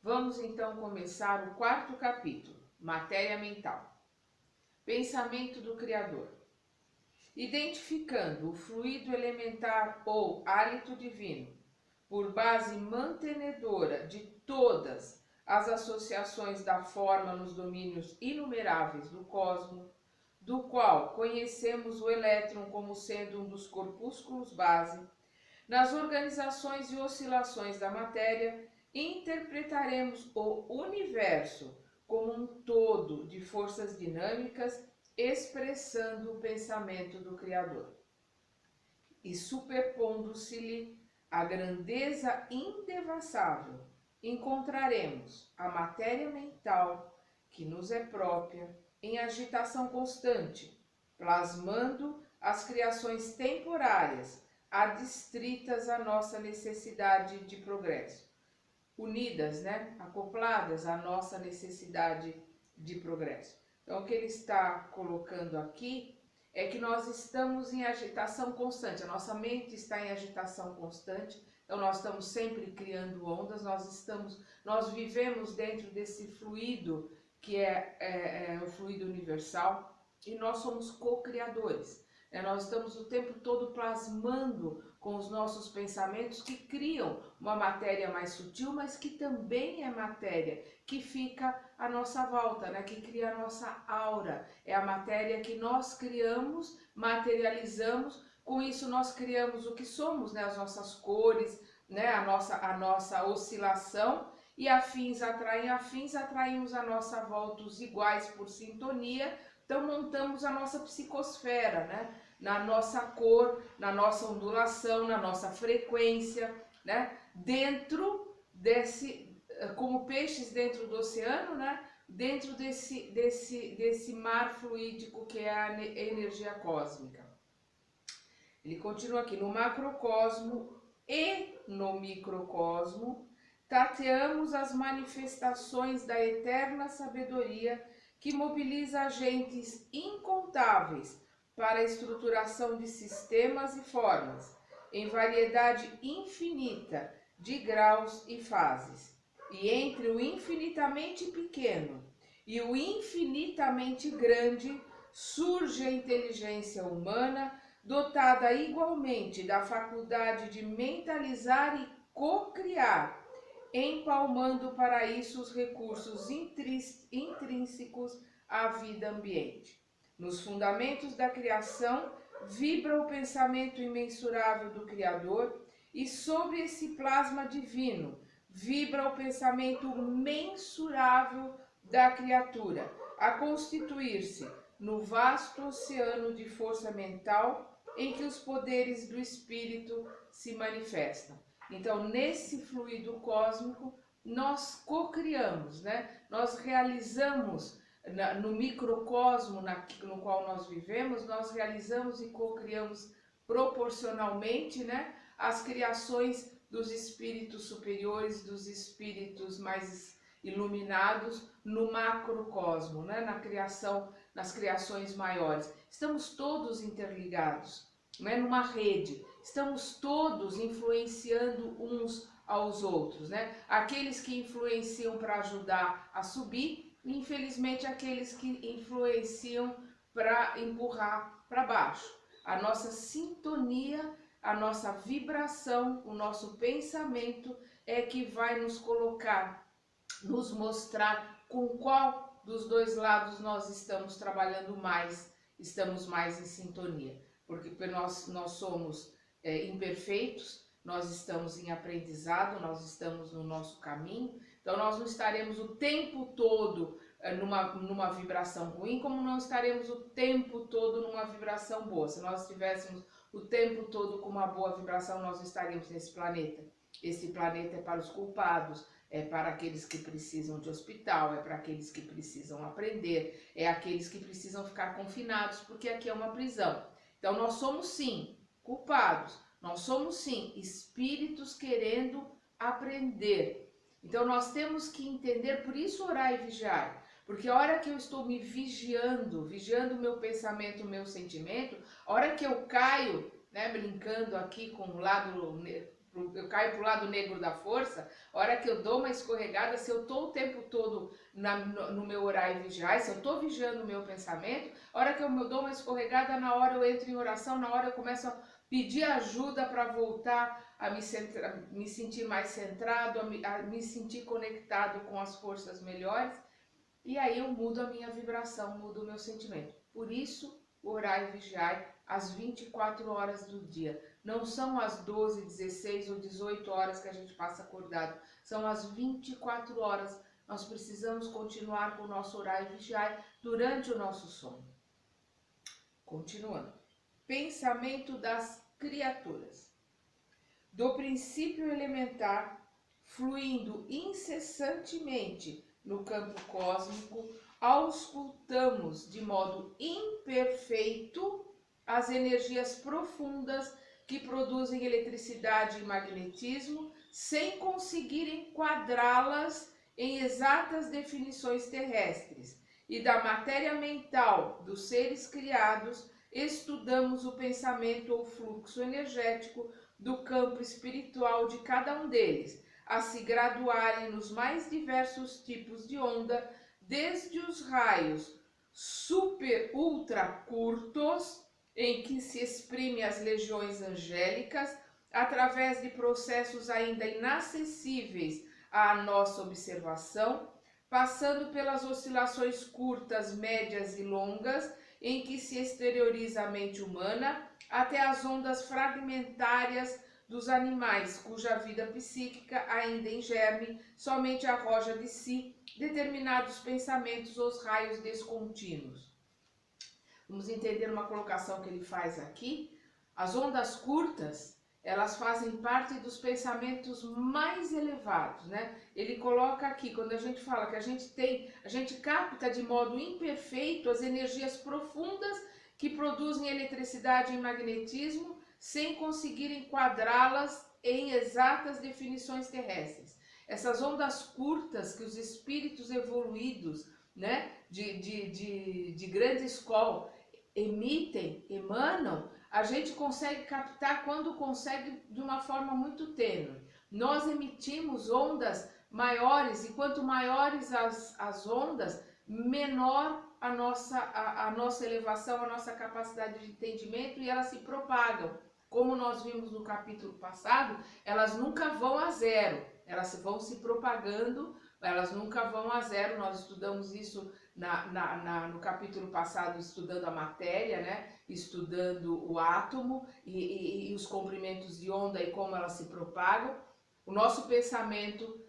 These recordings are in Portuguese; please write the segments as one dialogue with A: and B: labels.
A: Vamos então começar o quarto capítulo, Matéria Mental. Pensamento do Criador. Identificando o fluido elementar ou hálito divino, por base mantenedora de todas as associações da forma nos domínios inumeráveis do cosmos, do qual conhecemos o elétron como sendo um dos corpúsculos base, nas organizações e oscilações da matéria, interpretaremos o universo como um todo de forças dinâmicas expressando o pensamento do Criador. E superpondo-se-lhe a grandeza indevassável, encontraremos a matéria mental que nos é própria em agitação constante, plasmando as criações temporárias adstritas à nossa necessidade de progresso, unidas, acopladas à nossa necessidade de progresso. Então, o que ele está colocando aqui é que nós estamos em agitação constante, a nossa mente está em agitação constante, então nós estamos sempre criando ondas, nós vivemos dentro desse fluido que é o fluido universal e nós somos co-criadores. Nós estamos o tempo todo plasmando com os nossos pensamentos que criam uma matéria mais sutil, mas que também é matéria que fica à nossa volta, que cria a nossa aura. É a matéria que nós criamos, materializamos, com isso nós criamos o que somos, as nossas cores, a nossa oscilação, e afins atraem afins, atraímos à nossa volta os iguais por sintonia, então montamos a nossa psicosfera, na nossa cor, na nossa ondulação, na nossa frequência, dentro desse, como peixes dentro do oceano, dentro desse mar fluídico que é a energia cósmica. Ele continua aqui: no macrocosmo e no microcosmo, tateamos as manifestações da eterna sabedoria que mobiliza agentes incontáveis para a estruturação de sistemas e formas, em variedade infinita de graus e fases. E entre o infinitamente pequeno e o infinitamente grande surge a inteligência humana, dotada igualmente da faculdade de mentalizar e co-criar, empalmando para isso os recursos intrínsecos à vida ambiente. Nos fundamentos da criação vibra o pensamento imensurável do Criador e sobre esse plasma divino vibra o pensamento mensurável da criatura, a constituir-se no vasto oceano de força mental em que os poderes do espírito se manifestam. Então, nesse fluido cósmico, nós co-criamos, nós realizamos no microcosmo no qual nós vivemos, nós realizamos e co-criamos proporcionalmente, as criações dos espíritos superiores, dos espíritos mais iluminados no macrocosmo, nas criações maiores. Estamos todos interligados, numa rede, estamos todos influenciando uns aos outros, Aqueles que influenciam para ajudar a subir, infelizmente aqueles que influenciam para empurrar para baixo. A nossa sintonia, a nossa vibração, o nosso pensamento é que vai nos colocar, nos mostrar com qual dos dois lados nós estamos trabalhando mais, estamos mais em sintonia. Porque nós somos imperfeitos, nós estamos em aprendizado, nós estamos no nosso caminho, então nós não estaremos o tempo todo numa vibração ruim, como não estaremos o tempo todo numa vibração boa. Se nós estivéssemos o tempo todo com uma boa vibração, nós estaríamos nesse planeta. Esse planeta é para os culpados, é para aqueles que precisam de hospital, é para aqueles que precisam aprender, é aqueles que precisam ficar confinados, porque aqui é uma prisão. Então nós somos sim culpados, nós somos sim espíritos querendo aprender. Então nós temos que entender, por isso orar e vigiar. Porque a hora que eu estou me vigiando o meu pensamento, o meu sentimento, a hora que eu caio, brincando aqui com o lado eu caio pro lado negro da força, a hora que eu dou uma escorregada, se eu tô o tempo todo no meu orar e vigiar, se eu tô vigiando o meu pensamento, a hora que eu dou uma escorregada, na hora eu entro em oração, na hora eu começo a pedir ajuda para voltar a me sentir mais centrado, a me sentir conectado com as forças melhores, e aí eu mudo a minha vibração, mudo o meu sentimento. Por isso, orar e vigiar às 24 horas do dia. Não são as 12, 16 ou 18 horas que a gente passa acordado, são as 24 horas. Nós precisamos continuar com o nosso orar e vigiar durante o nosso sono. Continuando. Pensamento das criaturas. Do princípio elementar, fluindo incessantemente no campo cósmico, auscultamos de modo imperfeito as energias profundas que produzem eletricidade e magnetismo, sem conseguir enquadrá-las em exatas definições terrestres. E da matéria mental dos seres criados, estudamos o pensamento ou fluxo energético do campo espiritual de cada um deles, a se graduarem nos mais diversos tipos de onda, desde os raios super ultra curtos, em que se exprime as legiões angélicas, através de processos ainda inacessíveis à nossa observação, passando pelas oscilações curtas, médias e longas, em que se exterioriza a mente humana, até as ondas fragmentárias dos animais, cuja vida psíquica, ainda em germe, somente arroja de si determinados pensamentos ou os raios descontínuos. Vamos entender uma colocação que ele faz aqui. As ondas curtas, elas fazem parte dos pensamentos mais elevados, né? Ele coloca aqui, quando a gente fala que a gente capta de modo imperfeito as energias profundas que produzem eletricidade e magnetismo, sem conseguir enquadrá-las em exatas definições terrestres. Essas ondas curtas que os espíritos evoluídos, né, de grande escola, emanam, a gente consegue captar quando consegue de uma forma muito tênue. Nós emitimos ondas maiores, e quanto maiores as ondas, menor a nossa elevação, a nossa capacidade de entendimento, e elas se propagam. Como nós vimos no capítulo passado, elas nunca vão a zero, elas vão se propagando, elas nunca vão a zero. Nós estudamos isso no capítulo passado, estudando a matéria, né? Estudando o átomo e os comprimentos de onda e como elas se propagam. O nosso pensamento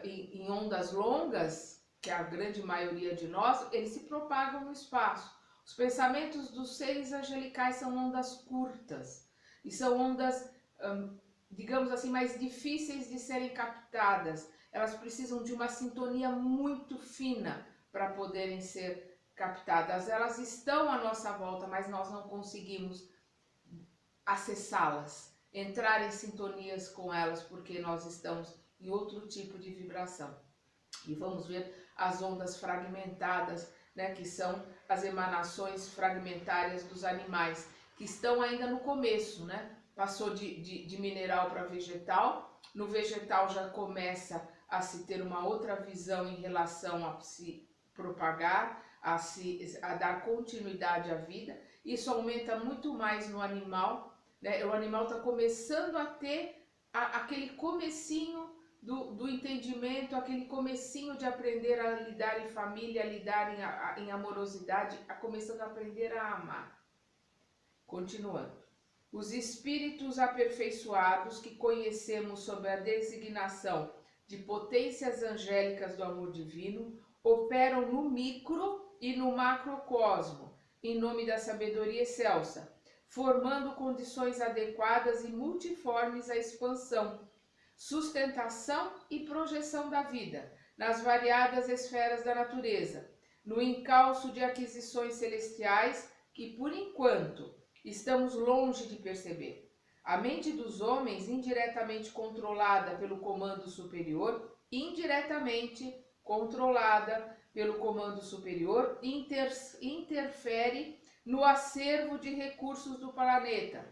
A: em ondas longas, que é a grande maioria de nós, eles se propagam no espaço. Os pensamentos dos seres angelicais são ondas curtas e são ondas, digamos assim, mais difíceis de serem captadas. Elas precisam de uma sintonia muito fina para poderem ser captadas. Elas estão à nossa volta, mas nós não conseguimos acessá-las, entrar em sintonias com elas, porque nós estamos em outro tipo de vibração. E vamos ver as ondas fragmentadas, né, que são as emanações fragmentárias dos animais, que estão ainda no começo, né? Passou de mineral para vegetal. No vegetal já começa a se ter uma outra visão em relação a se propagar, a dar continuidade à vida. Isso aumenta muito mais no animal, né? O animal está começando a ter aquele comecinho do entendimento, aquele comecinho de aprender a lidar em família, a lidar em amorosidade, começando a aprender a amar. Continuando. Os espíritos aperfeiçoados que conhecemos sob a designação de potências angélicas do amor divino operam no micro e no macrocosmo, em nome da sabedoria excelsa, formando condições adequadas e multiformes à expansão, sustentação e projeção da vida nas variadas esferas da natureza, no encalço de aquisições celestiais que, por enquanto, estamos longe de perceber. A mente dos homens, indiretamente controlada pelo comando superior, indiretamente controlada pelo comando superior, interfere no acervo de recursos do planeta,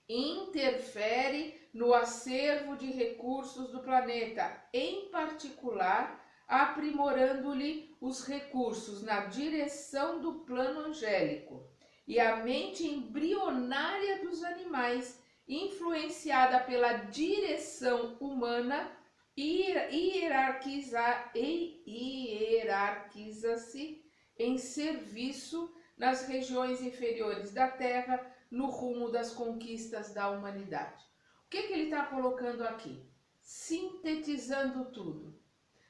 A: interfere no acervo de recursos do planeta, em particular, aprimorando-lhe os recursos na direção do plano angélico, e a mente embrionária dos animais, influenciada pela direção humana, hierarquiza-se em serviço nas regiões inferiores da Terra, no rumo das conquistas da humanidade. O que ele está colocando aqui? Sintetizando tudo.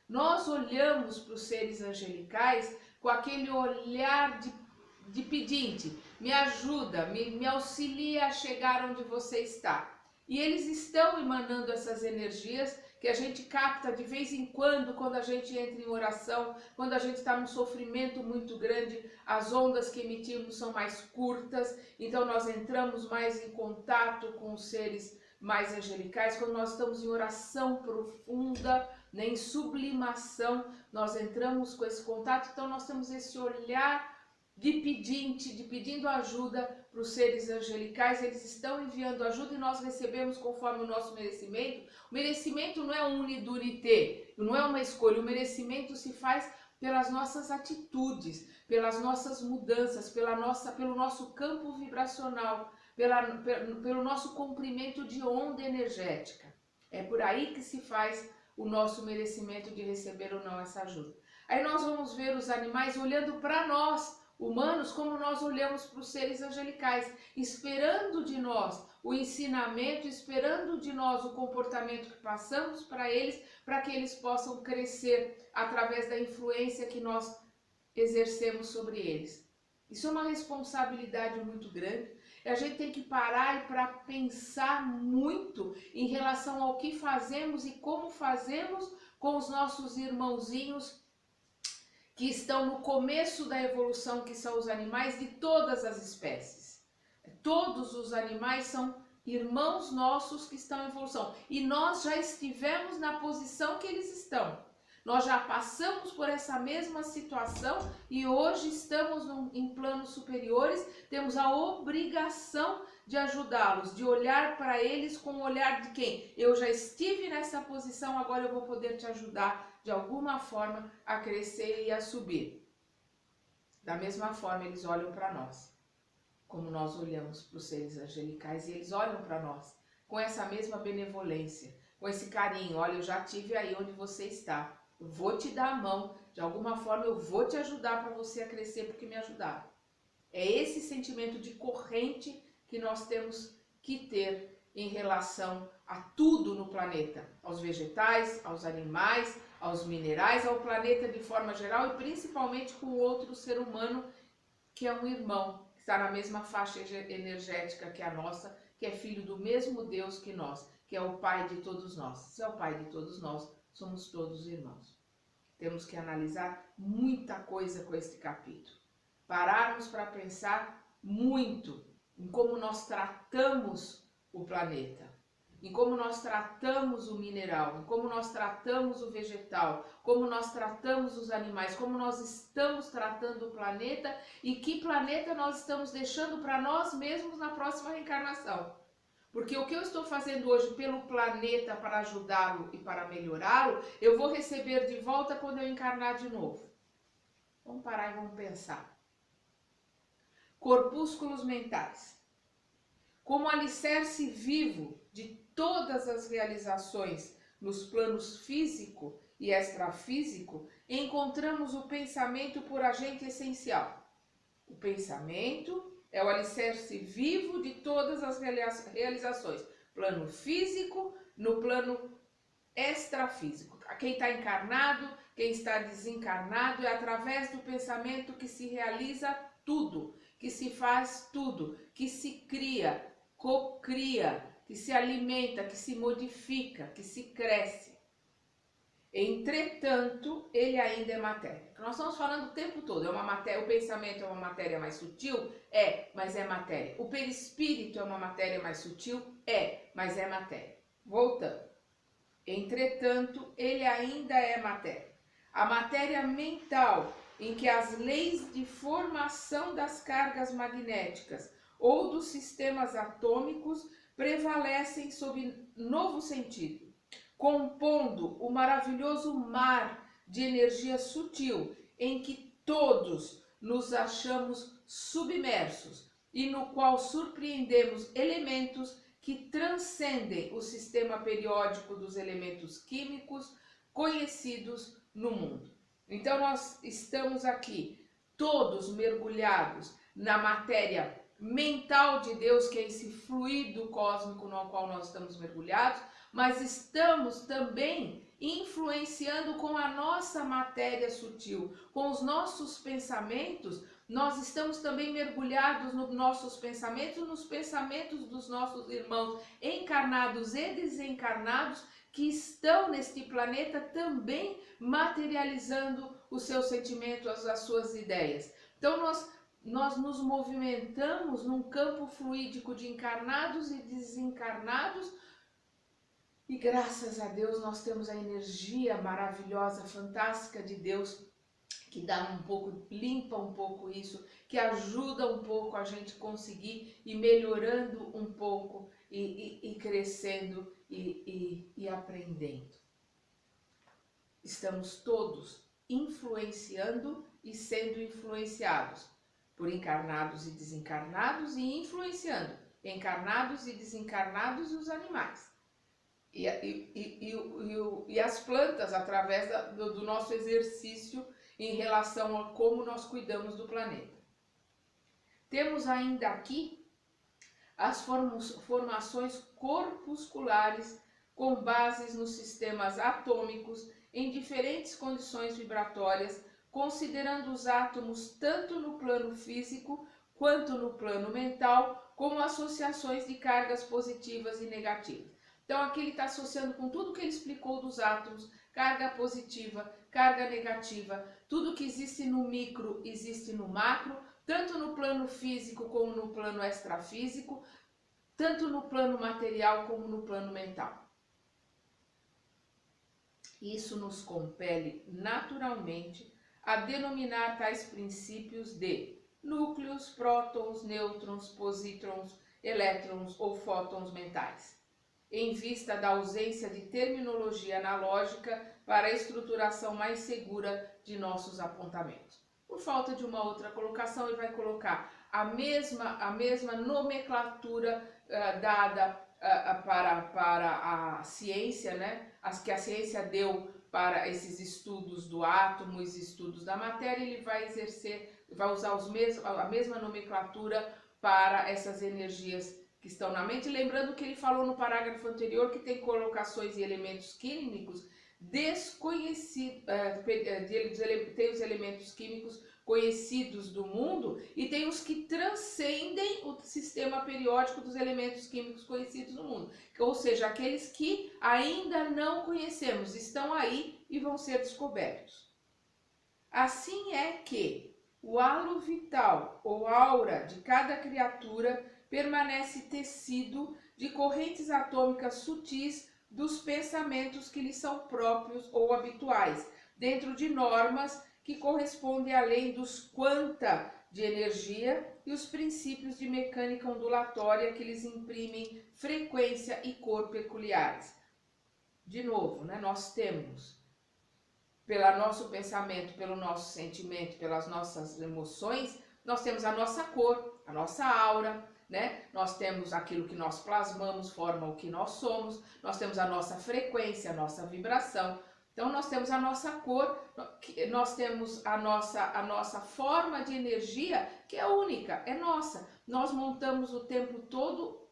A: Nós olhamos para os seres angelicais com aquele olhar de pedinte, me ajuda, me auxilia a chegar onde você está. E eles estão emanando essas energias que a gente capta de vez em quando a gente entra em oração, quando a gente está num sofrimento muito grande, as ondas que emitimos são mais curtas, então nós entramos mais em contato com os seres mais angelicais. Quando nós estamos em oração profunda, né, em sublimação, nós entramos com esse contato, então nós temos esse olhar de pedindo ajuda para os seres angelicais. Eles estão enviando ajuda e nós recebemos conforme o nosso merecimento. O merecimento não é um unidurité, não é uma escolha, o merecimento se faz pelas nossas atitudes, pelas nossas mudanças, pelo nosso campo vibracional, pelo nosso comprimento de onda energética. É por aí que se faz o nosso merecimento de receber ou não essa ajuda. Aí nós vamos ver os animais olhando para nós, humanos, como nós olhamos para os seres angelicais, esperando de nós o ensinamento, esperando de nós o comportamento que passamos para eles, para que eles possam crescer através da influência que nós exercemos sobre eles. Isso é uma responsabilidade muito grande. A gente tem que parar para pensar muito em relação ao que fazemos e como fazemos com os nossos irmãozinhos que estão no começo da evolução, que são os animais de todas as espécies. Todos os animais são irmãos nossos que estão em evolução. E nós já estivemos na posição que eles estão. Nós já passamos por essa mesma situação e hoje estamos em planos superiores, temos a obrigação de ajudá-los, de olhar para eles com o olhar de quem? Eu já estive nessa posição, agora eu vou poder te ajudar de alguma forma a crescer e a subir. Da mesma forma eles olham para nós, como nós olhamos para os seres angelicais, e eles olham para nós com essa mesma benevolência, com esse carinho. Olha, eu já estive aí onde você está, eu vou te dar a mão, de alguma forma eu vou te ajudar para você a crescer porque me ajudaram. É esse sentimento de corrente que nós temos que ter em relação a tudo no planeta, aos vegetais, aos animais, aos minerais, ao planeta de forma geral e principalmente com o outro ser humano que é um irmão, que está na mesma faixa energética que a nossa, que é filho do mesmo Deus que nós, que é o Pai de todos nós. Se é o Pai de todos nós, somos todos irmãos. Temos que analisar muita coisa com este capítulo. Pararmos para pensar muito em como nós tratamos o planeta, em como nós tratamos o mineral, em como nós tratamos o vegetal, como nós tratamos os animais, como nós estamos tratando o planeta e que planeta nós estamos deixando para nós mesmos na próxima reencarnação. Porque o que eu estou fazendo hoje pelo planeta para ajudá-lo e para melhorá-lo, eu vou receber de volta quando eu encarnar de novo. Vamos parar e vamos pensar. Corpúsculos mentais. Como alicerce vivo de todas as realizações nos planos físico e extrafísico, encontramos o pensamento por agente essencial. O pensamento é o alicerce vivo de todas as realizações, plano físico, no plano extrafísico. Quem está encarnado, quem está desencarnado, é através do pensamento que se realiza tudo, que se faz tudo, que se cria, cocria, que se alimenta, que se modifica, que se cresce. Entretanto, ele ainda é matéria. Nós estamos falando o tempo todo, é uma matéria, o pensamento é uma matéria mais sutil? É, mas é matéria. O perispírito é uma matéria mais sutil? É, mas é matéria. Voltando. Entretanto, ele ainda é matéria. A matéria mental, em que as leis de formação das cargas magnéticas ou dos sistemas atômicos prevalecem sob novo sentido, compondo o maravilhoso mar de energia sutil em que todos nos achamos submersos e no qual surpreendemos elementos que transcendem o sistema periódico dos elementos químicos conhecidos no mundo. Então nós estamos aqui todos mergulhados na matéria mental de Deus, que é esse fluido cósmico no qual nós estamos mergulhados, mas estamos também influenciando com a nossa matéria sutil, com os nossos pensamentos. Nós estamos também mergulhados nos nossos pensamentos, nos pensamentos dos nossos irmãos encarnados e desencarnados, que estão neste planeta também materializando os seus sentimentos, as suas ideias. Então nós nos movimentamos num campo fluídico de encarnados e desencarnados, e graças a Deus nós temos a energia maravilhosa, fantástica de Deus, que dá um pouco, limpa um pouco isso, que ajuda um pouco a gente conseguir ir melhorando um pouco e crescendo e aprendendo. Estamos todos influenciando e sendo influenciados por encarnados e desencarnados, e influenciando encarnados e desencarnados e os animais. E as plantas, através do nosso exercício em relação a como nós cuidamos do planeta. Temos ainda aqui as formações corpusculares com bases nos sistemas atômicos em diferentes condições vibratórias, considerando os átomos tanto no plano físico quanto no plano mental como associações de cargas positivas e negativas. Então aqui ele está associando com tudo que ele explicou dos átomos, carga positiva, carga negativa, tudo que existe no micro existe no macro, tanto no plano físico como no plano extrafísico, tanto no plano material como no plano mental. Isso nos compele naturalmente a denominar tais princípios de núcleos, prótons, nêutrons, positrons, elétrons ou fótons mentais, em vista da ausência de terminologia analógica para a estruturação mais segura de nossos apontamentos. Por falta de uma outra colocação, ele vai colocar a mesma nomenclatura dada para a ciência, né? As que a ciência deu para esses estudos do átomo, os estudos da matéria. Ele vai usar a mesma nomenclatura para essas energias que estão na mente. Lembrando que ele falou no parágrafo anterior que tem colocações e elementos químicos desconhecidos, tem os elementos químicos conhecidos do mundo e tem os que transcendem o sistema periódico dos elementos químicos conhecidos no mundo, ou seja, aqueles que ainda não conhecemos, estão aí e vão ser descobertos. Assim é que o halo vital ou aura de cada criatura permanece tecido de correntes atômicas sutis dos pensamentos que lhe são próprios ou habituais, dentro de normas que correspondem à lei dos quanta de energia e os princípios de mecânica ondulatória que lhes imprimem frequência e cor peculiares. De novo, né, nós temos, pelo nosso pensamento, pelo nosso sentimento, pelas nossas emoções, nós temos a nossa cor, a nossa aura, né? Nós temos aquilo que nós plasmamos, forma o que nós somos, nós temos a nossa frequência, a nossa vibração. Então nós temos a nossa cor, nós temos a nossa forma de energia, que é única, é nossa. Nós montamos o tempo todo,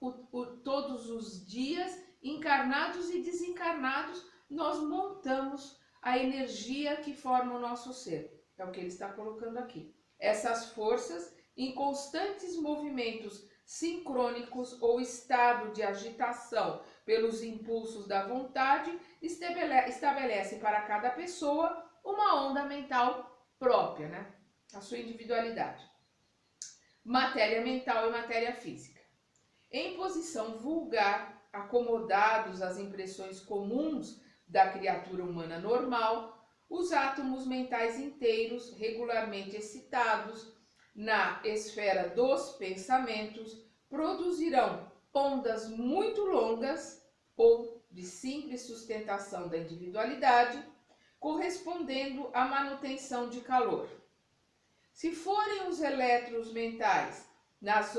A: todos os dias, encarnados e desencarnados, nós montamos a energia que forma o nosso ser. É o que ele está colocando aqui. Essas forças, em constantes movimentos sincrônicos ou estado de agitação pelos impulsos da vontade, estabelece para cada pessoa uma onda mental própria, né? A sua individualidade. Matéria mental e matéria física. Em posição vulgar, acomodados às impressões comuns da criatura humana normal, os átomos mentais inteiros, regularmente excitados na esfera dos pensamentos, produzirão ondas muito longas ou de simples sustentação da individualidade, correspondendo à manutenção de calor. Se forem os elétrons mentais nas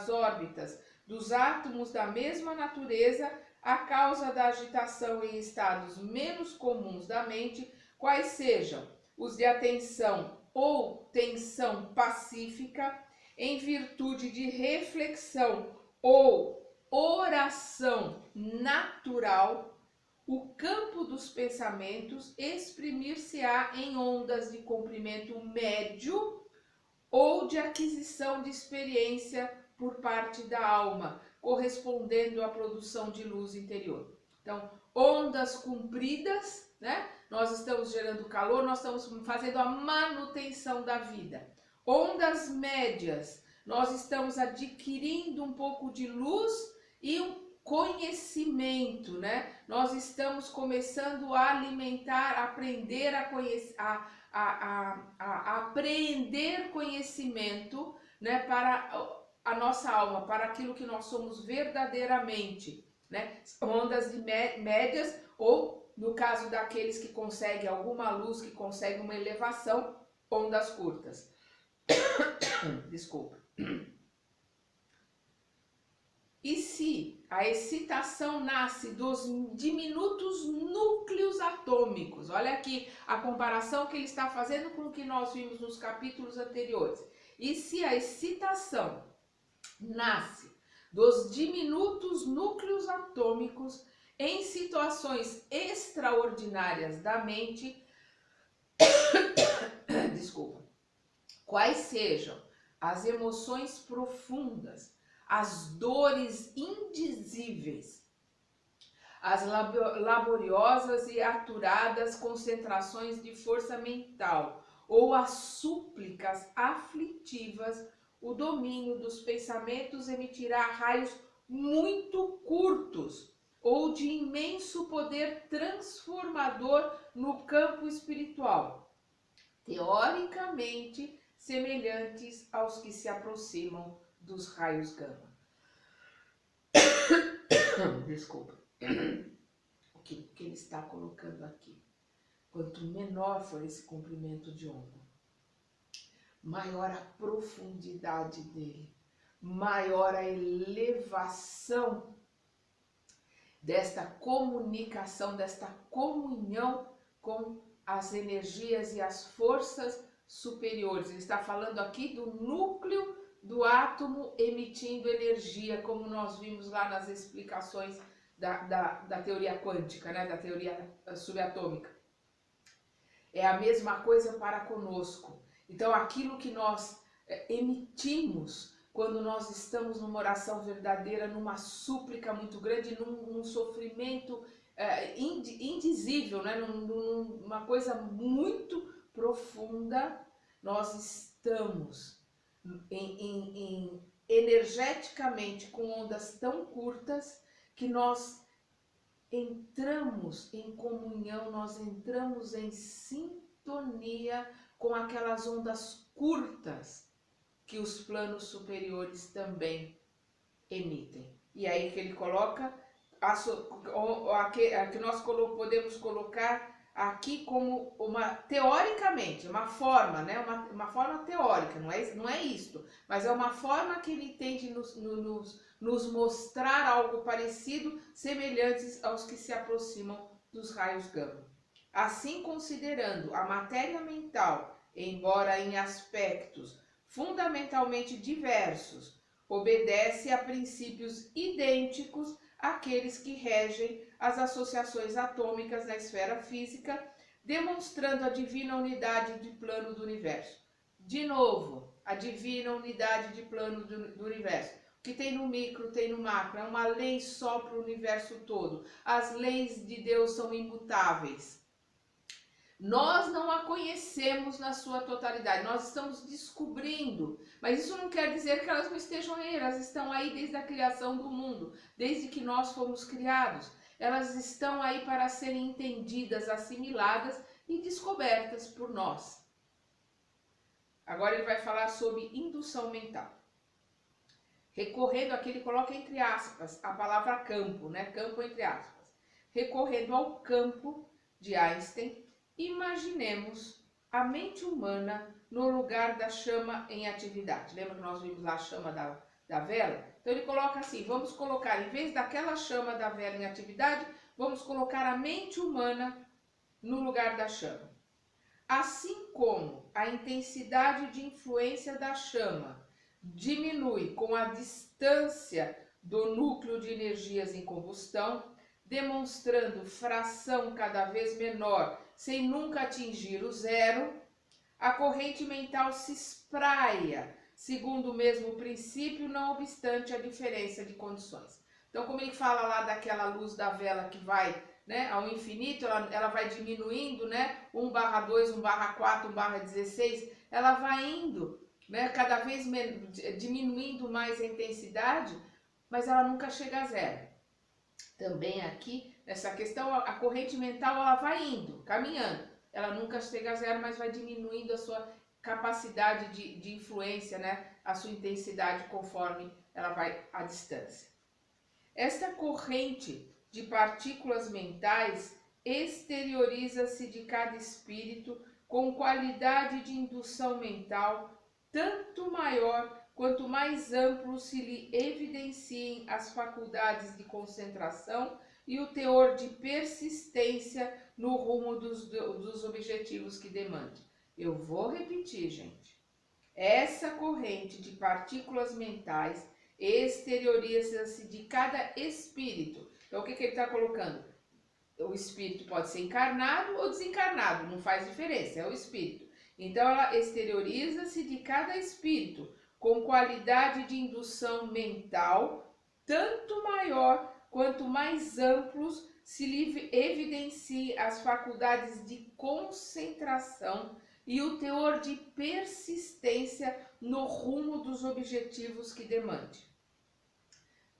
A: órbitas dos átomos da mesma natureza, a causa da agitação em estados menos comuns da mente, quais sejam os de atenção ou tensão pacífica, em virtude de reflexão ou oração natural, o campo dos pensamentos exprimir-se-á em ondas de comprimento médio ou de aquisição de experiência por parte da alma, correspondendo à produção de luz interior. Então, ondas compridas, né? Nós estamos gerando calor, nós estamos fazendo a manutenção da vida. Ondas médias, nós estamos adquirindo um pouco de luz e um conhecimento, né? Nós estamos começando a alimentar, aprender a conhecer, a apreender conhecimento, né, para a nossa alma, para aquilo que nós somos verdadeiramente, né? Ondas de médias ou, no caso daqueles que conseguem alguma luz, que conseguem uma elevação, ondas curtas. Desculpa. E se a excitação nasce dos diminutos núcleos atômicos, olha aqui a comparação que ele está fazendo com o que nós vimos nos capítulos anteriores. E se a excitação nasce dos diminutos núcleos atômicos em situações extraordinárias da mente, desculpa, quais sejam as emoções profundas, as dores indizíveis, as laboriosas e aturadas concentrações de força mental ou as súplicas aflitivas, o domínio dos pensamentos emitirá raios muito curtos ou de imenso poder transformador no campo espiritual, teoricamente semelhantes aos que se aproximam dos raios gama. Desculpa. O que ele está colocando aqui? Quanto menor for esse comprimento de onda, maior a profundidade dele, maior a elevação desta comunicação, desta comunhão com as energias e as forças superiores. Ele está falando aqui do núcleo do átomo emitindo energia, como nós vimos lá nas explicações da teoria quântica, né? Da teoria subatômica. É a mesma coisa para conosco. Então, aquilo que nós emitimos quando nós estamos numa oração verdadeira, numa súplica muito grande, num sofrimento indizível, né? Numa coisa muito profunda, nós estamos energeticamente com ondas tão curtas que nós entramos em comunhão, nós entramos em sintonia com aquelas ondas curtas que os planos superiores também emitem. E aí que ele coloca, a que nós podemos colocar aqui como uma, teoricamente, uma forma, né? Uma forma teórica, não é isto, mas é uma forma que ele tem de nos mostrar algo parecido, semelhantes aos que se aproximam dos raios gama. Assim, considerando a matéria mental, embora em aspectos fundamentalmente diversos, obedece a princípios idênticos àqueles que regem as associações atômicas na esfera física, demonstrando a divina unidade de plano do universo. De novo, a divina unidade de plano do universo. O que tem no micro, tem no macro. É uma lei só para o universo todo. As leis de Deus são imutáveis. Nós não a conhecemos na sua totalidade, nós estamos descobrindo, mas isso não quer dizer que elas não estejam aí, elas estão aí desde a criação do mundo, desde que nós fomos criados. Elas estão aí para serem entendidas, assimiladas e descobertas por nós. Agora ele vai falar sobre indução mental. recorrendo aqui, ele coloca entre aspas a palavra campo, né? Campo entre aspas. Recorrendo ao campo de Einstein, imaginemos a mente humana no lugar da chama em atividade. Lembra que nós vimos lá a chama da vela? Então ele coloca assim, vamos colocar, em vez daquela chama da vela em atividade, vamos colocar a mente humana no lugar da chama. Assim como a intensidade de influência da chama diminui com a distância do núcleo de energias em combustão, demonstrando fração cada vez menor, sem nunca atingir o zero, a corrente mental se espraia, segundo o mesmo princípio, não obstante a diferença de condições. Então, como ele fala lá daquela luz da vela que vai, né, ao infinito, ela vai diminuindo, né, 1/2, 1/4, 1/16, ela vai indo, né, cada vez diminuindo mais a intensidade, mas ela nunca chega a zero. Também aqui, nessa questão, a corrente mental ela vai indo, caminhando. Ela nunca chega a zero, mas vai diminuindo a sua capacidade de influência, né? A sua intensidade conforme ela vai à distância. Esta corrente de partículas mentais exterioriza-se de cada espírito com qualidade de indução mental tanto maior quanto mais amplo se lhe evidenciem as faculdades de concentração e o teor de persistência no rumo dos objetivos que demande. Eu vou repetir, gente. Essa corrente de partículas mentais exterioriza-se de cada espírito. Então, o que ele está colocando? O espírito pode ser encarnado ou desencarnado, não faz diferença, é o espírito. Então, ela exterioriza-se de cada espírito com qualidade de indução mental tanto maior quanto mais amplos se lhe evidencie as faculdades de concentração e o teor de persistência no rumo dos objetivos que demande.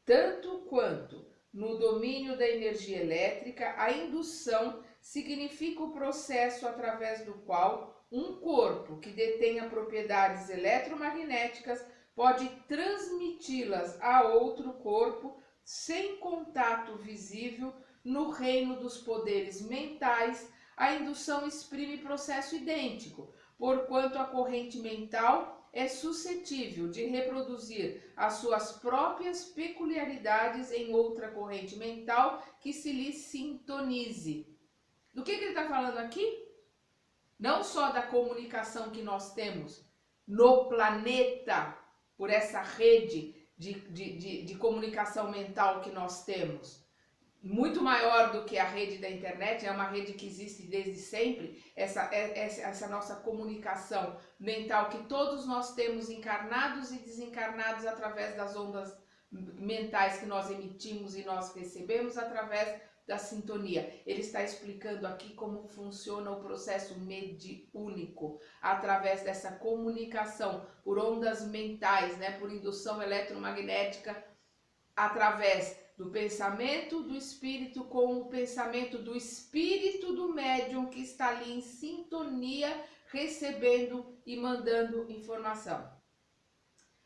A: Tanto quanto no domínio da energia elétrica, a indução significa o processo através do qual um corpo que detenha propriedades eletromagnéticas pode transmiti-las a outro corpo sem contato visível. No reino dos poderes mentais, a indução exprime processo idêntico, porquanto a corrente mental é suscetível de reproduzir as suas próprias peculiaridades em outra corrente mental que se lhe sintonize. Do que ele está falando aqui? Não só da comunicação que nós temos no planeta, por essa rede de comunicação mental que nós temos, muito maior do que a rede da internet, é uma rede que existe desde sempre, essa nossa comunicação mental que todos nós temos, encarnados e desencarnados, através das ondas mentais que nós emitimos e nós recebemos através da sintonia. Ele está explicando aqui como funciona o processo mediúnico, através dessa comunicação por ondas mentais, né, por indução eletromagnética, através do pensamento do espírito com o pensamento do espírito do médium que está ali em sintonia, recebendo e mandando informação.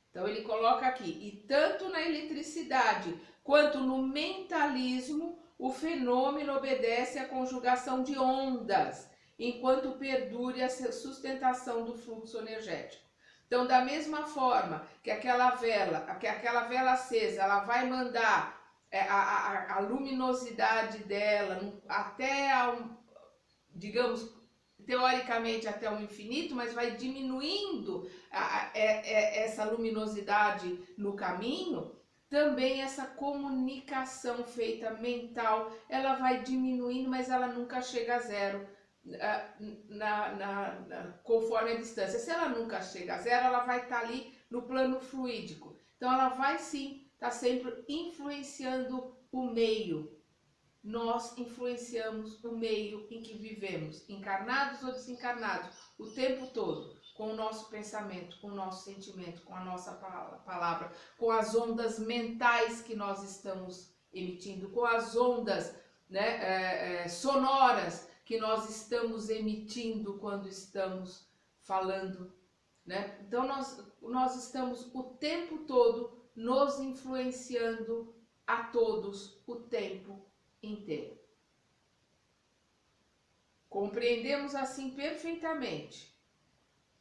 A: Então ele coloca aqui, e tanto na eletricidade quanto no mentalismo, o fenômeno obedece à conjugação de ondas, enquanto perdure a sustentação do fluxo energético. Então, da mesma forma que aquela vela acesa, ela vai mandar a luminosidade dela até, digamos, teoricamente até o infinito, mas vai diminuindo essa luminosidade no caminho, também essa comunicação feita mental, ela vai diminuindo, mas ela nunca chega a zero conforme a distância. Se ela nunca chega a zero, ela vai estar ali no plano fluídico. Então ela vai sim estar sempre influenciando o meio. Nós influenciamos o meio em que vivemos, encarnados ou desencarnados, o tempo todo, com o nosso pensamento, com o nosso sentimento, com a nossa palavra, com as ondas mentais que nós estamos emitindo, com as ondas, né, sonoras que nós estamos emitindo quando estamos falando, né? Então nós estamos o tempo todo nos influenciando a todos o tempo inteiro. Compreendemos assim perfeitamente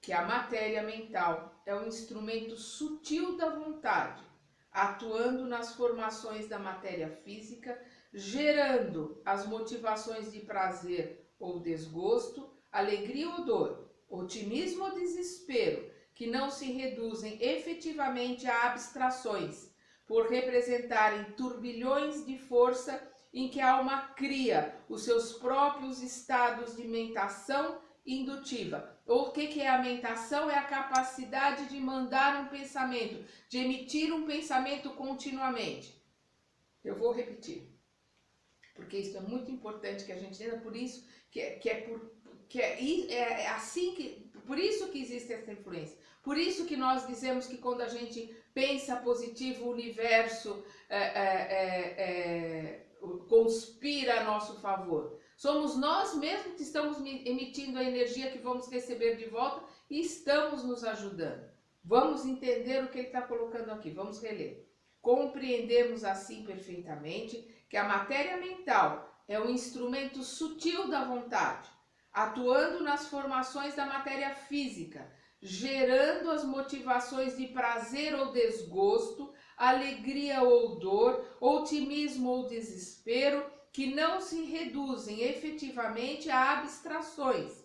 A: que a matéria mental é um instrumento sutil da vontade, atuando nas formações da matéria física, gerando as motivações de prazer ou desgosto, alegria ou dor, otimismo ou desespero, que não se reduzem efetivamente a abstrações, por representarem turbilhões de força em que a alma cria os seus próprios estados de mentação indutiva. O que é a mentação? É a capacidade de mandar um pensamento, de emitir um pensamento continuamente. Eu vou repetir, porque isso é muito importante que a gente entenda, por isso por isso que existe essa influência. Por isso que nós dizemos que quando a gente pensa positivo, o universo conspira a nosso favor. Somos nós mesmos que estamos emitindo a energia que vamos receber de volta e estamos nos ajudando. Vamos entender o que ele está colocando aqui, vamos reler. Compreendemos assim perfeitamente que a matéria mental é um instrumento sutil da vontade, atuando nas formações da matéria física, gerando as motivações de prazer ou desgosto, alegria ou dor, otimismo ou desespero, que não se reduzem efetivamente a abstrações,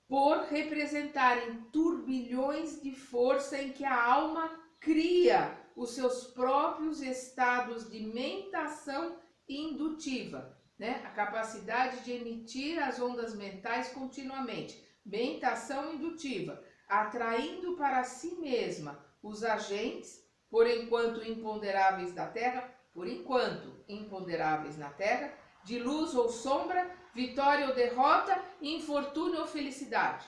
A: por representarem turbilhões de força em que a alma cria os seus próprios estados de mentação indutiva, né? A capacidade de emitir as ondas mentais continuamente, mentação indutiva, atraindo para si mesma os agentes, por enquanto imponderáveis da Terra, na Terra, de luz ou sombra, vitória ou derrota, infortúnio ou felicidade.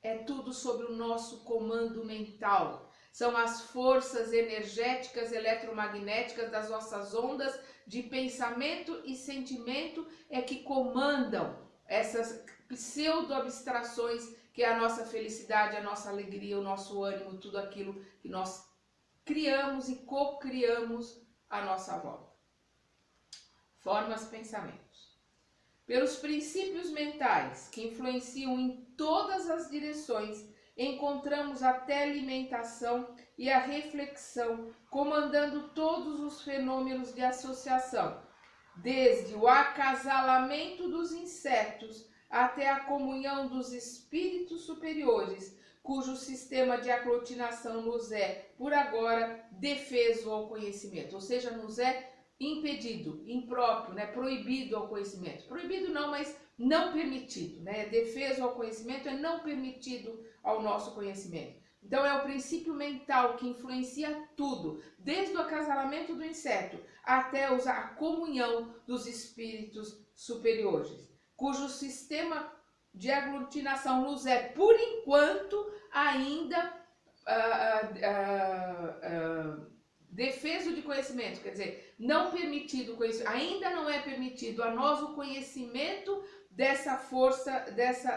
A: É tudo sobre o nosso comando mental. São as forças energéticas eletromagnéticas das nossas ondas de pensamento e sentimento que comandam essas pseudo-abstrações que é a nossa felicidade, a nossa alegria, o nosso ânimo, tudo aquilo que nós criamos e co-criamos à nossa volta. Formas pensamentos. Pelos princípios mentais que influenciam em todas as direções, encontramos a teleimentação e a reflexão comandando todos os fenômenos de associação, desde o acasalamento dos insetos até a comunhão dos espíritos superiores, cujo sistema de aglutinação nos é, por agora, defeso ao conhecimento, ou seja, nos é impedido, impróprio, né? Proibido ao conhecimento. Proibido não, mas não permitido, né? Defeso ao conhecimento é não permitido ao nosso conhecimento. Então é o princípio mental que influencia tudo, desde o acasalamento do inseto até a comunhão dos espíritos superiores, cujo sistema de aglutinação nos é, por enquanto, ainda defeso de conhecimento, quer dizer, não permitido conhecimento, ainda não é permitido a nós o conhecimento dessa força,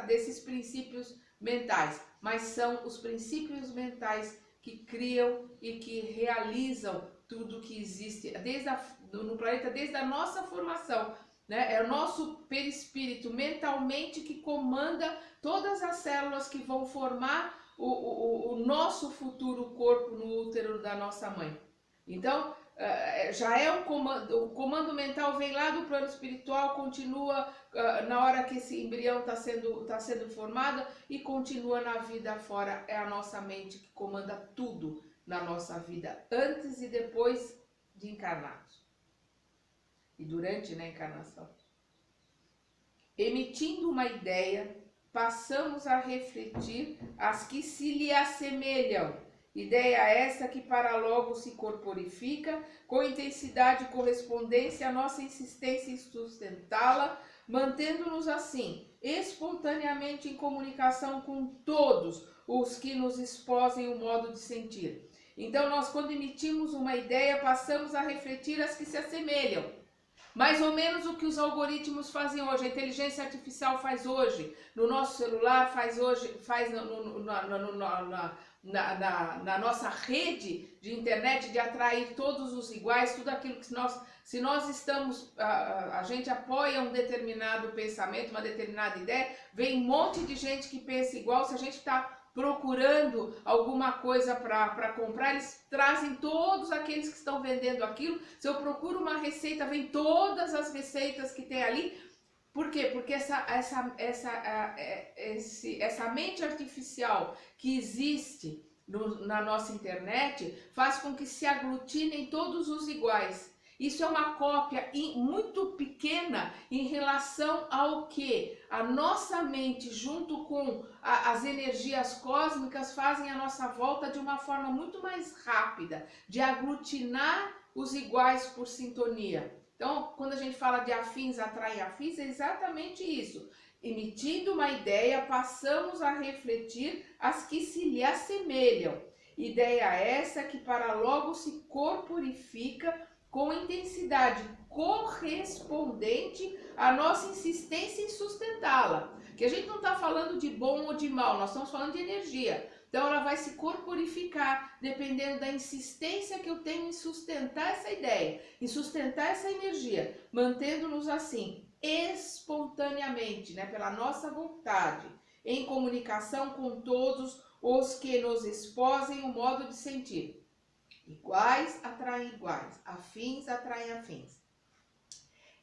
A: desses princípios mentais, mas são os princípios mentais que criam e que realizam tudo que existe no planeta, desde a nossa formação, né? É o nosso perispírito mentalmente que comanda todas as células que vão formar o nosso futuro corpo no útero da nossa mãe. Então, já é o comando mental vem lá do plano espiritual, continua na hora que esse embrião está sendo formado e continua na vida fora. É a nossa mente que comanda tudo na nossa vida, antes e depois de encarnados. E durante a encarnação. Emitindo uma ideia, passamos a refletir as que se lhe assemelham. Ideia essa que para logo se corporifica, com intensidade e correspondência à nossa insistência em sustentá-la, mantendo-nos assim, espontaneamente em comunicação com todos os que nos exposem o modo de sentir. Então nós, quando emitimos uma ideia, passamos a refletir as que se assemelham. Mais ou menos o que os algoritmos fazem hoje, a inteligência artificial faz hoje, no nosso celular, faz hoje, faz na nossa rede de internet, de atrair todos os iguais, tudo aquilo que se nós estamos, a gente apoia um determinado pensamento, uma determinada ideia, vem um monte de gente que pensa igual. Se a gente está procurando alguma coisa para comprar, eles trazem todos aqueles que estão vendendo aquilo. Se eu procuro uma receita, vem todas as receitas que tem ali. Por quê? Porque essa mente artificial que existe na nossa internet faz com que se aglutinem todos os iguais. Isso é uma cópia muito pequena em relação ao que a nossa mente, junto com as energias cósmicas, fazem à nossa volta de uma forma muito mais rápida, de aglutinar os iguais por sintonia. Então, quando a gente fala de afins atraem afins, é exatamente isso. Emitindo uma ideia, passamos a refletir as que se lhe assemelham. Ideia essa que para logo se corporifica com intensidade correspondente à nossa insistência em sustentá-la. Que a gente não está falando de bom ou de mal, nós estamos falando de energia. Então ela vai se corporificar dependendo da insistência que eu tenho em sustentar essa ideia, em sustentar essa energia, mantendo-nos assim, espontaneamente, né, pela nossa vontade, em comunicação com todos os que nos esposem o modo de sentir. Iguais atraem iguais, afins atraem afins.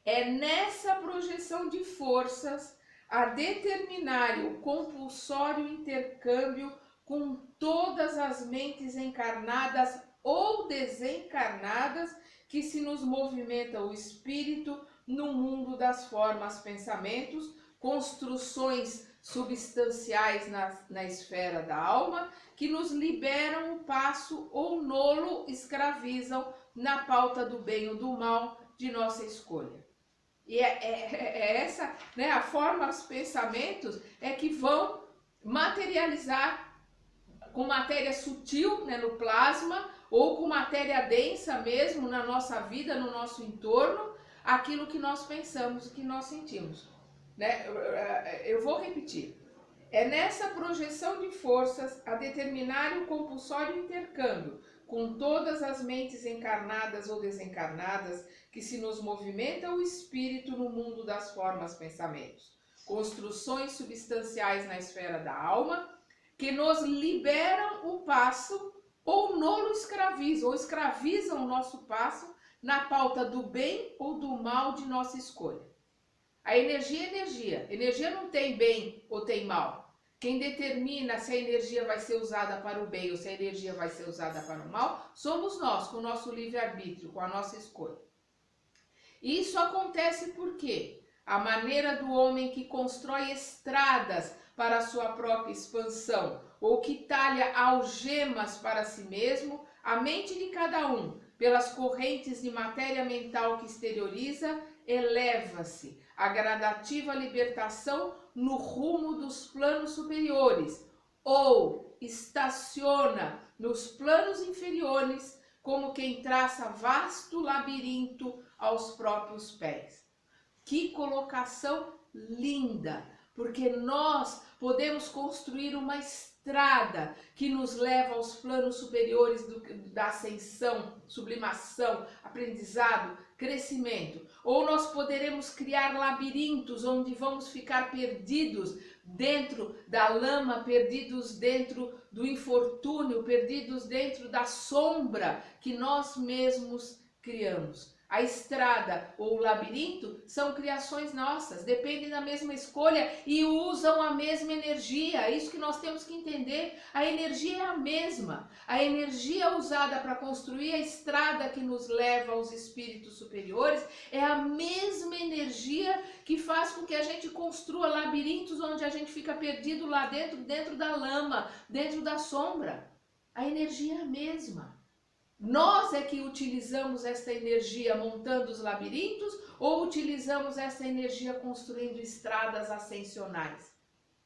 A: É nessa projeção de forças a determinar o compulsório intercâmbio com todas as mentes encarnadas ou desencarnadas que se nos movimenta o espírito no mundo das formas, pensamentos, construções substanciais na esfera da alma, que nos liberam o passo ou nolo escravizam na pauta do bem ou do mal de nossa escolha. E essa, né, a forma, os pensamentos é que vão materializar com matéria sutil, né, no plasma, ou com matéria densa mesmo na nossa vida, no nosso entorno, aquilo que nós pensamos, que nós sentimos. Né? Eu vou repetir. É nessa projeção de forças a determinar o compulsório intercâmbio com todas as mentes encarnadas ou desencarnadas que se nos movimenta o espírito no mundo das formas, pensamentos, construções substanciais na esfera da alma, que nos liberam o passo ou nolo escravizam, ou escravizam o nosso passo na pauta do bem ou do mal de nossa escolha. A energia é energia. Energia não tem bem ou tem mal. Quem determina se a energia vai ser usada para o bem ou se a energia vai ser usada para o mal, somos nós, com o nosso livre-arbítrio, com a nossa escolha. Isso acontece porque a maneira do homem que constrói estradas para a sua própria expansão, ou que talha algemas para si mesmo, a mente de cada um, pelas correntes de matéria mental que exterioriza, eleva-se a gradativa libertação no rumo dos planos superiores, ou estaciona nos planos inferiores, como quem traça vasto labirinto aos próprios pés. Que colocação linda! Porque nós podemos construir uma estrada que nos leva aos planos superiores da ascensão, sublimação, aprendizado, crescimento. Ou nós poderemos criar labirintos onde vamos ficar perdidos dentro da lama, perdidos dentro do infortúnio, perdidos dentro da sombra que nós mesmos criamos. A estrada ou o labirinto são criações nossas, dependem da mesma escolha e usam a mesma energia. É isso que nós temos que entender. A energia é a mesma. A energia usada para construir a estrada que nos leva aos espíritos superiores é a mesma energia que faz com que a gente construa labirintos onde a gente fica perdido lá dentro da lama, dentro da sombra. A energia é a mesma. Nós é que utilizamos essa energia montando os labirintos ou utilizamos essa energia construindo estradas ascensionais?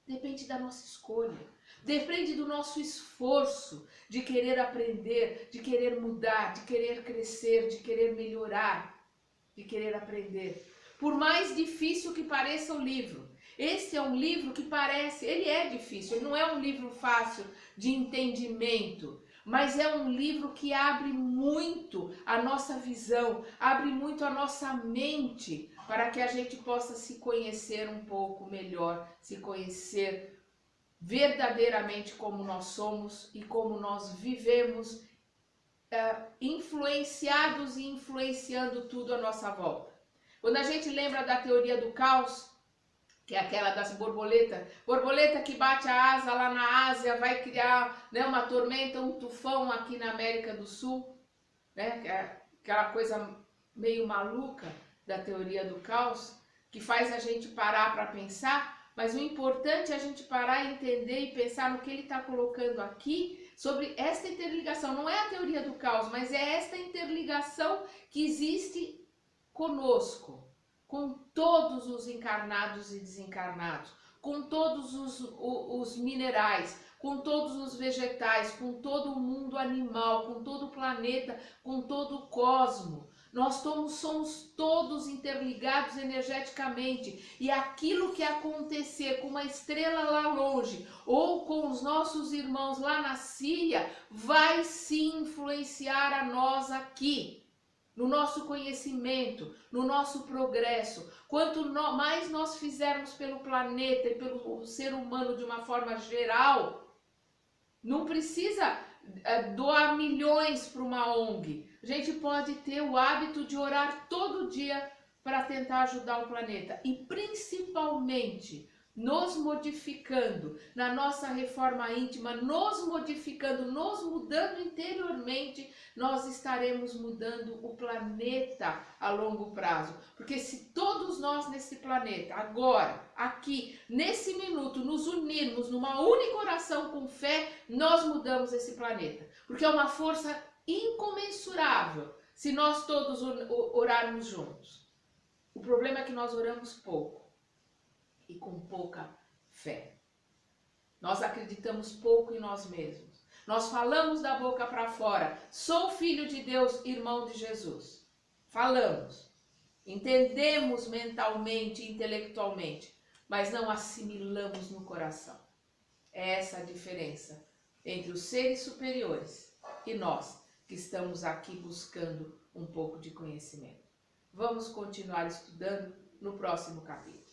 A: Depende da nossa escolha, depende do nosso esforço de querer aprender, de querer mudar, de querer crescer, de querer melhorar, de querer aprender. Por mais difícil que pareça o livro, Esse é um livro que parece, ele é difícil, ele não é um livro fácil de entendimento, mas é um livro que abre muito a nossa visão, abre muito a nossa mente, para que a gente possa se conhecer um pouco melhor, se conhecer verdadeiramente como nós somos e como nós vivemos, influenciados e influenciando tudo à nossa volta. Quando a gente lembra da teoria do caos, que é aquela das borboletas, borboleta que bate a asa lá na Ásia, vai criar, né, uma tormenta, um tufão aqui na América do Sul, né, aquela coisa meio maluca da teoria do caos, que faz a gente parar para pensar, mas o importante é a gente parar e entender e pensar no que ele está colocando aqui, sobre esta interligação. Não é a teoria do caos, mas é esta interligação que existe conosco, com todos os encarnados e desencarnados, com todos os minerais, com todos os vegetais, com todo o mundo animal, com todo o planeta, com todo o cosmo. Nós somos todos interligados energeticamente, e aquilo que acontecer com uma estrela lá longe ou com os nossos irmãos lá na Síria vai sim influenciar a nós aqui, no nosso conhecimento, no nosso progresso. Quanto mais nós fizermos pelo planeta e pelo ser humano de uma forma geral, não precisa doar milhões para uma ONG. A gente pode ter o hábito de orar todo dia para tentar ajudar o planeta. E principalmente nos modificando na nossa reforma íntima, nos modificando, nos mudando interiormente, nós estaremos mudando o planeta a longo prazo. Porque se todos nós nesse planeta, agora, aqui, nesse minuto, nos unirmos numa única oração com fé, nós mudamos esse planeta. Porque é uma força incomensurável se nós todos orarmos juntos. O problema é que nós oramos pouco e com pouca fé. Nós acreditamos pouco em nós mesmos. Nós falamos da boca para fora: sou filho de Deus, irmão de Jesus. Falamos, entendemos mentalmente, intelectualmente, mas não assimilamos no coração. É essa a diferença entre os seres superiores e nós, que estamos aqui buscando um pouco de conhecimento. Vamos continuar estudando no próximo capítulo.